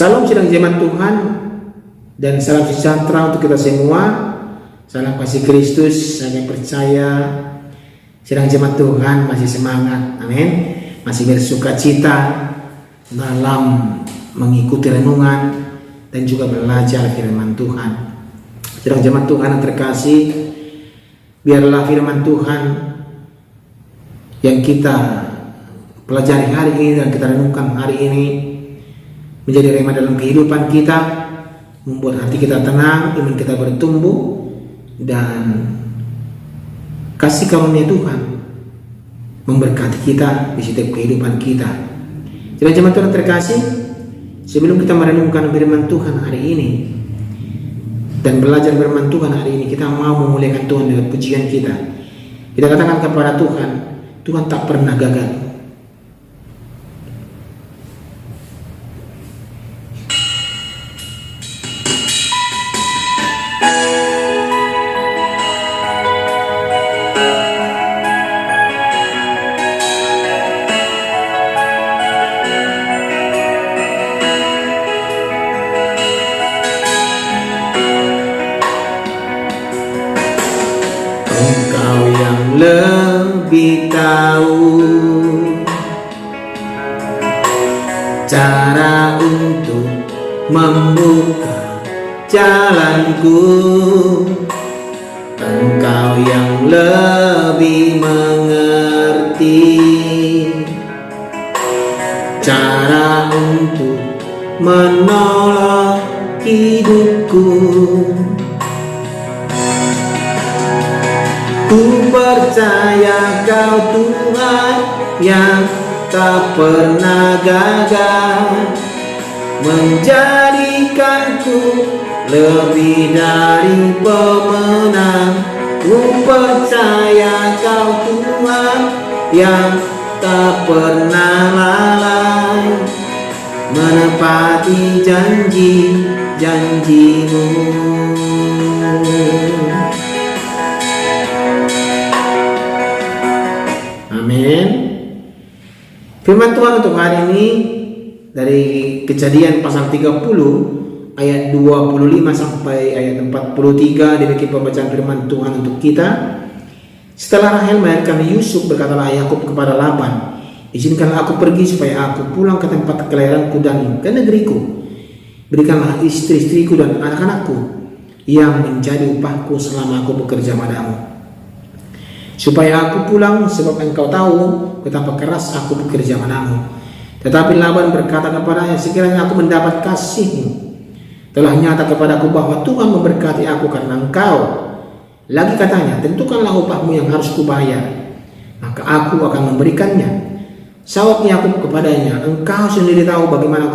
Salam sedang jemaat Tuhan dan salam sejahtera untuk kita semua. Salam kasih Kristus. Saya percaya sedang jemaat Tuhan masih semangat, amin, masih bersuka cita dalam mengikuti renungan dan juga belajar firman Tuhan. Sedang jemaat Tuhan yang terkasih, biarlah firman Tuhan yang kita pelajari hari ini dan kita renungkan hari ini menjadi rema dalam kehidupan kita, membuat hati kita tenang, iman kita bertumbuh, dan kasih karunia Tuhan memberkati kita di setiap kehidupan kita. Jadi jemaat Tuhan terkasih, sebelum kita merenungkan firman Tuhan hari ini dan belajar firman Tuhan hari ini, kita mau memuliakan Tuhan dengan pujian kita. Kita katakan kepada Tuhan, Tuhan tak pernah gagal. Engkau yang lebih tahu cara untuk membuka jalanku. Engkau yang lebih mengerti cara untuk menolong hidupku. Ku percaya Kau Tuhan yang tak pernah gagal, menjadikanku lebih dari pemenang. Ku percaya Kau Tuhan yang tak pernah lalai, menepati janji-janjimu. Amin. Firman Tuhan untuk hari ini dari Kejadian pasal 30 ayat 25 sampai ayat 43. Demikian pembacaan firman Tuhan untuk kita. Setelah Rahel melahirkan Yusuf, berkatalah Yakub kepada Laban, izinkanlah aku pergi supaya aku pulang ke tempat kelahiranku dan ke negeriku. Berikanlah istri-istriku dan anak-anakku yang menjadi upahku selama aku bekerja padamu, supaya aku pulang, sebab engkau tahu betapa keras aku bekerja padamu. Tetapi Laban berkata kepadanya, sekiranya aku mendapat kasihmu, telah nyata kepadaku bahwa Tuhan memberkati aku karena engkau. Lagi katanya, tentukanlah upahmu yang harus kubayar, maka aku akan memberikannya. Sawab Yakub kepadanya, engkau sendiri tahu bagaimana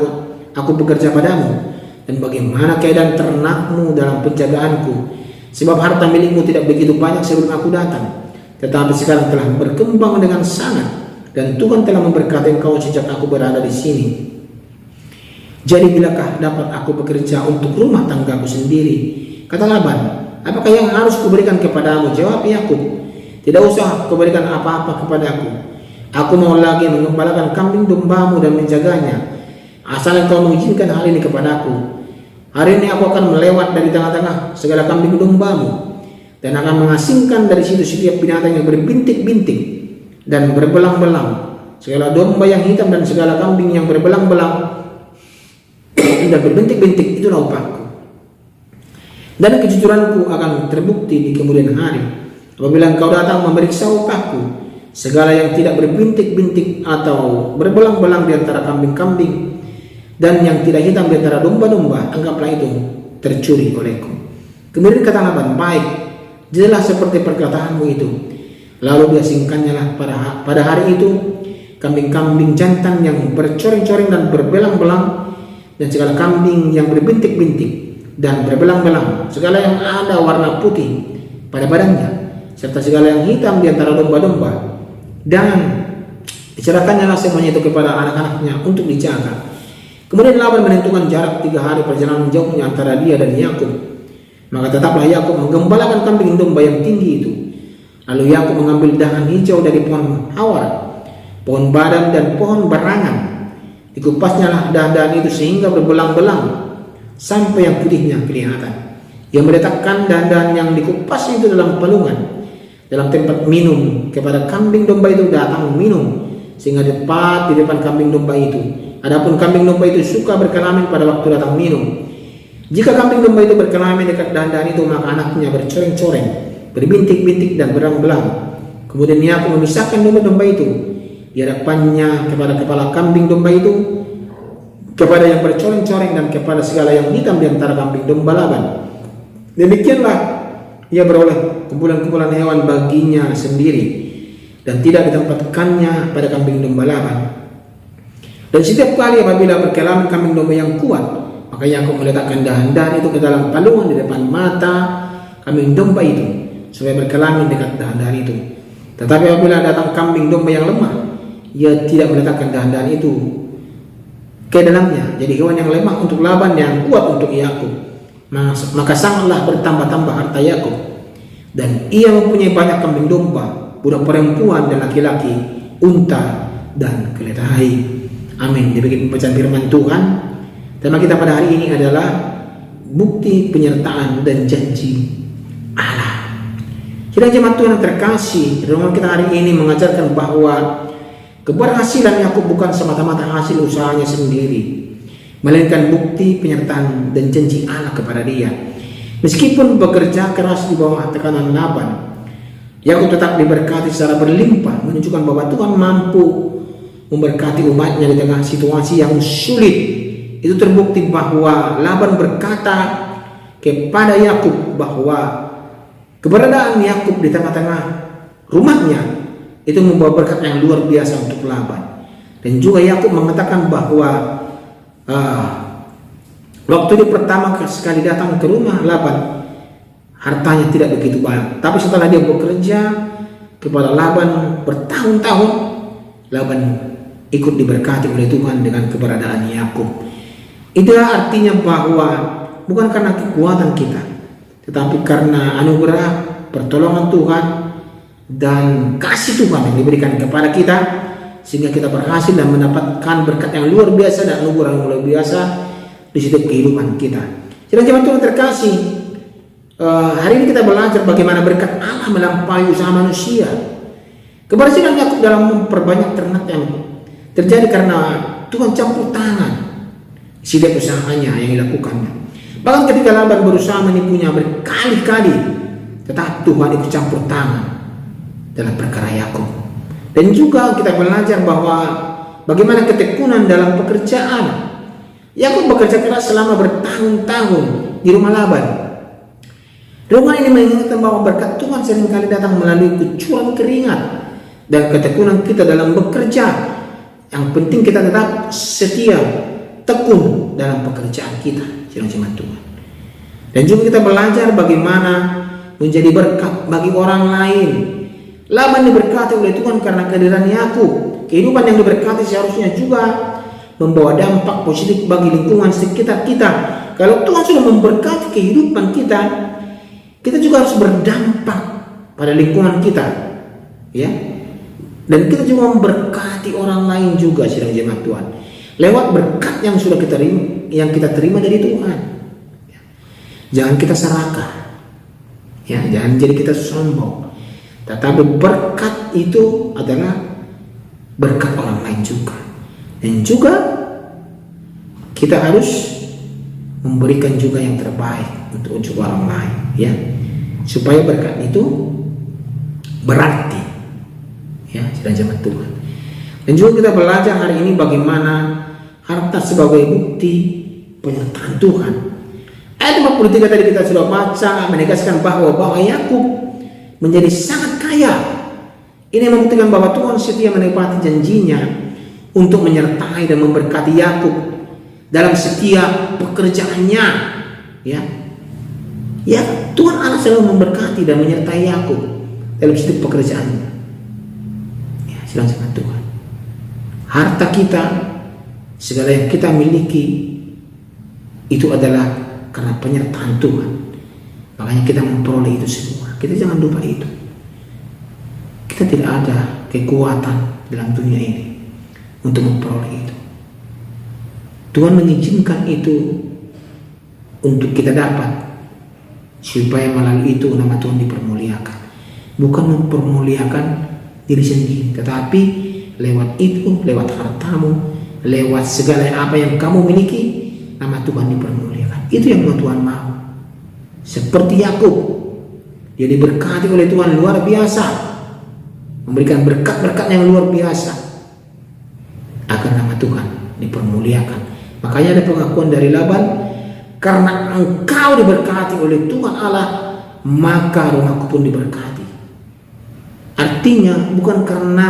aku bekerja padamu, dan bagaimana keadaan ternakmu dalam penjagaanku, sebab harta milikmu tidak begitu banyak sebelum aku datang, tetapi sekarang telah berkembang dengan sangat, dan Tuhan telah memberkati engkau sejak aku berada di sini. Jadi bilakah dapat aku bekerja untuk rumah tanggaku sendiri? Kata Laban, apakah yang harus kuberikan kepadamu? Jawab Yakub, tidak usah kuberikan apa-apa kepadaku. Aku mau lagi mengembalakan kambing dombamu dan menjaganya, asal engkau mengizinkan hal ini kepadaku. Hari ini aku akan melewat dari tengah-tengah segala kambing dombamu, dan akan mengasingkan dari situ setiap binatang yang berbintik-bintik dan berbelang-belang, segala domba yang hitam dan segala kambing yang berbelang-belang dan berbintik-bintik. Itulah upahku, dan kejujuranku akan terbukti di kemudian hari, apabila engkau datang memeriksa upahku. Segala yang tidak berbintik-bintik atau berbelang-belang di antara kambing-kambing dan yang tidak hitam di antara domba-domba, anggaplah itu tercuri olehku. Kemudian kata Laban, baik, jelas seperti perkataanmu itu. Lalu diasingkannya lah pada hari itu kambing-kambing jantan yang bercoreng-coreng dan berbelang-belang, dan segala kambing yang berbintik-bintik dan berbelang-belang, segala yang ada warna putih pada badannya, serta segala yang hitam di antara domba-domba. Dan diserahkannya lah semuanya itu kepada anak-anaknya untuk dijaga. Kemudian Laban menentukan jarak 3 hari perjalanan jauhnya antara dia dan Yakub. Maka tetaplah Yakub menggembalakan kambing domba yang tinggi itu. Lalu Yakub mengambil dahan hijau dari pohon hawar, pohon badam dan pohon barangan. Dikupasnya lah dahan-dahan itu sehingga berbelang-belang sampai yang putihnya kelihatan. Ia meletakkan dahan-dahan yang dikupas itu dalam palungan, dalam tempat minum. Kepada kambing domba itu datang minum, sehingga tepat di depan kambing domba itu. Adapun kambing domba itu suka berkelamin pada waktu datang minum. Jika kambing domba itu berkelamin dekat dahan-dahan itu, maka anaknya bercoreng-coreng, berbintik-bintik dan berang-belang. Kemudian ia aku memisahkan domba-domba itu di hadapannya kepada kepala kambing domba itu, kepada yang bercoreng-coreng dan kepada segala yang hitam di antara kambing domba Laban. Demikianlah ia beroleh kumpulan-kumpulan hewan baginya sendiri, dan tidak ditempatkannya pada kambing domba Laban. Dan setiap kali apabila berkelamin kambing domba yang kuat, maka Yakub meletakkan dahan-dahan itu ke dalam palungan di depan mata kambing domba itu, supaya berkelamin dekat dahan-dahan itu. Tetapi apabila datang kambing domba yang lemah, ia tidak meletakkan dahan-dahan itu ke dalamnya. Jadi hewan yang lemah untuk Laban, yang kuat untuk Yakub. Maka sangatlah bertambah-tambah harta Yakub, dan ia mempunyai banyak kambing domba, budak perempuan dan laki-laki, unta dan keledai. Amin. Demikian pembacaan firman Tuhan. Tema kita pada hari ini adalah bukti penyertaan dan janji Allah. Sidang jemaat Tuhan yang terkasih, renungan kita hari ini mengajarkan bahwa keberhasilan Yakub bukan semata-mata hasil usahanya sendiri, melainkan bukti penyertaan dan janji Allah kepada dia. Meskipun bekerja keras di bawah tekanan Laban, Yakub tetap diberkati secara berlimpah, menunjukkan bahwa Tuhan mampu memberkati umatnya di tengah situasi yang sulit. Itu terbukti bahwa Laban berkata kepada Yakub bahwa keberadaan Yakub di tengah-tengah rumahnya itu membawa berkat yang luar biasa untuk Laban. Dan juga Yakub mengatakan bahwa waktu dia pertama sekali datang ke rumah Laban, hartanya tidak begitu banyak. Tapi setelah dia bekerja kepada Laban bertahun-tahun, Laban ikut diberkati oleh Tuhan dengan keberadaan Yakub. Itu artinya bahwa bukan karena kekuatan kita, tetapi karena anugerah pertolongan Tuhan dan kasih Tuhan yang diberikan kepada kita, sehingga kita berhasil dan mendapatkan berkat yang luar biasa dan anugerah yang luar biasa di setiap kehidupan kita. Jemaat Tuhan terkasih, hari ini kita belajar bagaimana berkat Allah melampaui usaha manusia. Keberhasilan Yakub dalam memperbanyak ternak yang terjadi karena Tuhan campur tangan setiap usahanya yang dilakukannya. Bahkan ketika Laban berusaha menipunya berkali-kali, tetapi Tuhan ikut campur tangan dalam perkara Yakub. Dan juga kita belajar bahwa bagaimana ketekunan dalam pekerjaan. Yakub bekerja keras selama bertahun-tahun di rumah Laban. Rumah ini mengingatkan bahwa berkat Tuhan seringkali datang melalui kecuran keringat dan ketekunan kita dalam bekerja. Yang penting kita tetap setia, tekun dalam pekerjaan kita, jemaat Tuhan. Dan juga kita belajar bagaimana menjadi berkat bagi orang lain. Laban diberkati oleh Tuhan karena kehadiran Yakub. Kehidupan yang diberkati seharusnya juga membawa dampak positif bagi lingkungan sekitar kita. Kalau Tuhan sudah memberkati kehidupan kita, kita juga harus berdampak pada lingkungan kita, ya. Dan kita juga memberkati orang lain juga, jemaat Tuhan, lewat berkat yang sudah kita terima dari Tuhan. Jangan kita serakah, ya, jangan jadi kita sombong. Tetapi berkat itu adalah berkat orang lain juga. Dan juga kita harus memberikan juga yang terbaik untuk orang lain, ya, supaya berkat itu berarti, ya, jemaat Tuhan. Dan juga kita belajar hari ini bagaimana harta sebagai bukti penyertaan Tuhan. Ayat 53 tadi kita sudah baca menegaskan bahwa Yakub menjadi sangat kaya. Ini membuktikan bahwa Tuhan setia menepati janjinya untuk menyertai dan memberkati Yakub dalam setiap pekerjaannya, ya. Ya, Tuhan Allah selalu memberkati dan menyertai Yakub dalam setiap pekerjaannya. Ya, silakan Tuhan. Harta kita, segala yang kita miliki itu adalah karena penyertaan Tuhan. Makanya kita memperoleh itu semua. Kita jangan lupa itu. Kita tidak ada kekuatan dalam dunia ini untuk memperoleh itu. Tuhan mengizinkan itu untuk kita dapat, supaya melalui itu nama Tuhan dipermuliakan. Bukan mempermuliakan diri sendiri, tetapi lewat itu, lewat hartamu, lewat segala apa yang kamu miliki, nama Tuhan dipermuliakan. Itu yang Tuhan mau. Seperti Yakub, dia diberkati oleh Tuhan luar biasa, memberikan berkat-berkat yang luar biasa agar nama Tuhan dipermuliakan. Makanya ada pengakuan dari Laban, karena engkau diberkati oleh Tuhan Allah, maka rumahku pun diberkati. Artinya bukan karena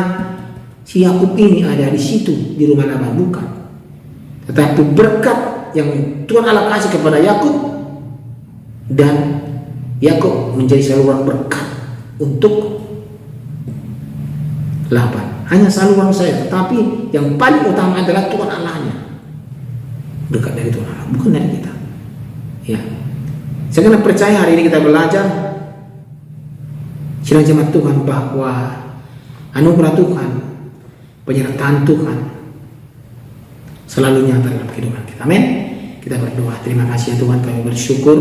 si Yakub ini ada di situ di rumah Laban, bukan, tetapi berkat yang Tuhan Allah kasih kepada Yakub, dan Yakub menjadi saluran berkat untuk Laban. Hanya saluran saya, tetapi yang paling utama adalah Tuhan Allahnya. Berkat dari Tuhan Allah, bukan dari kita. Ya, saya kena percaya hari ini kita belajar sidang jemaat Tuhan bahwa anugerah Tuhan, penyertaan Tuhan selalu nyata dalam kehidupan kita. Amin. Kita berdoa. Terima kasih ya Tuhan, kami bersyukur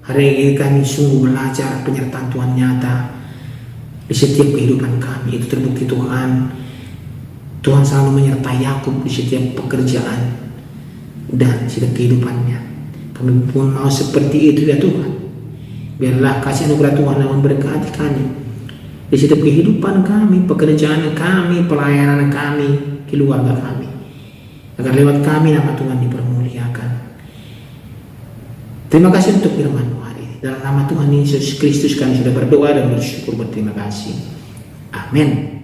hari ini kami sungguh belajar penyertaan Tuhan nyata di setiap kehidupan kami. Itu terbukti Tuhan. Tuhan selalu menyertai Yakub di setiap pekerjaan dan setiap kehidupannya. Kami pun mau seperti itu ya Tuhan. Biarlah kasih anugerah Tuhan yang memberkati kami di setiap kehidupan kami, pekerjaan kami, pelayanan kami, keluarga kami, agar lewat kami nama Tuhan dipermuliakan. Terima kasih untuk firman-Mu hari ini. Dalam nama Tuhan Yesus Kristus kami sudah berdoa dan bersyukur, berterima kasih. Amin.